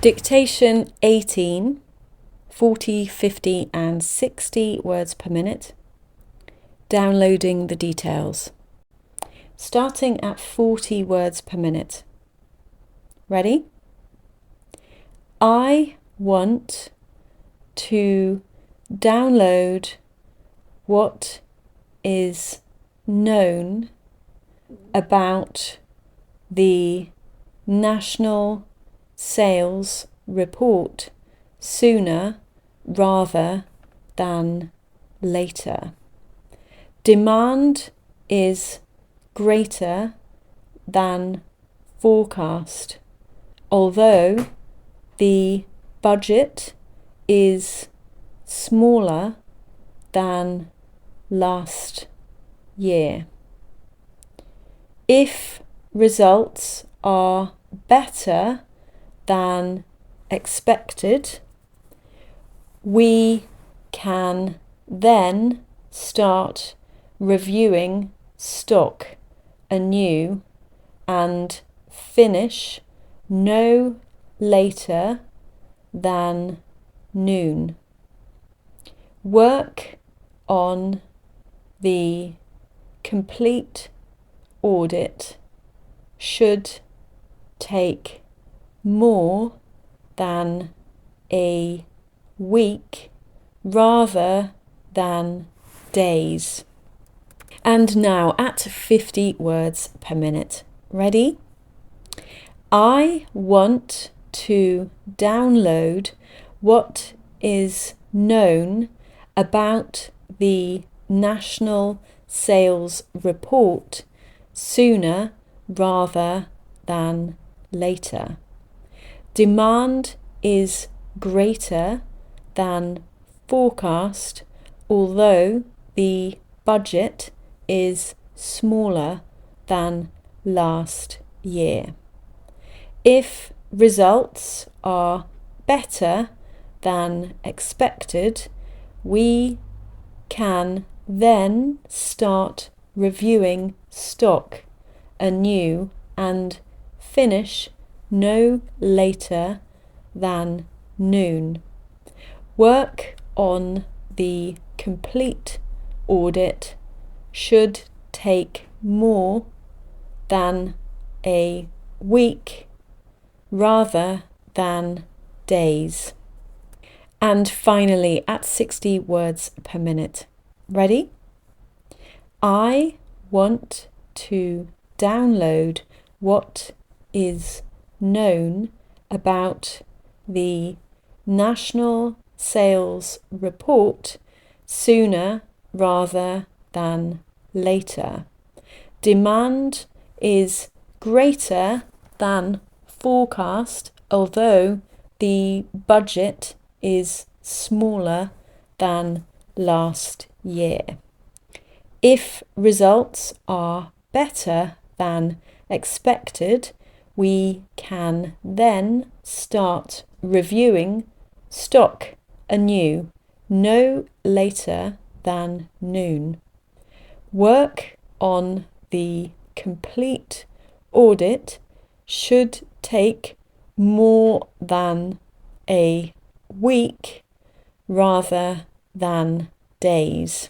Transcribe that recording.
Dictation 18, 40, 50 and 60 words per minute. Downloading the details. Starting at 40 words per minute. Ready? I want to download what is known about the National Sales Report sooner rather than later. Demand is greater than forecast, although the budget is smaller than last year. If results are better than expected, we can then start reviewing stock anew and finish no later than noon. Work on the complete audit should take more than a week rather than days. And now at 50 words per minute. Ready? I want to download what is known about the National Sales Report sooner rather than later. Demand is greater than forecast, although the budget is smaller than last year. If results are better than expected, we can then start reviewing stock anew and finish no later than noon. Work on the complete audit should take more than a week rather than days. And finally, at 60 words per minute. Ready? I want to download what is known about the National Sales Report sooner rather than later. Demand is greater than forecast, although the budget is smaller than last year. If results are better than expected, we can then start reviewing stock anew no later than noon. Work on the complete audit should take more than a week rather than days.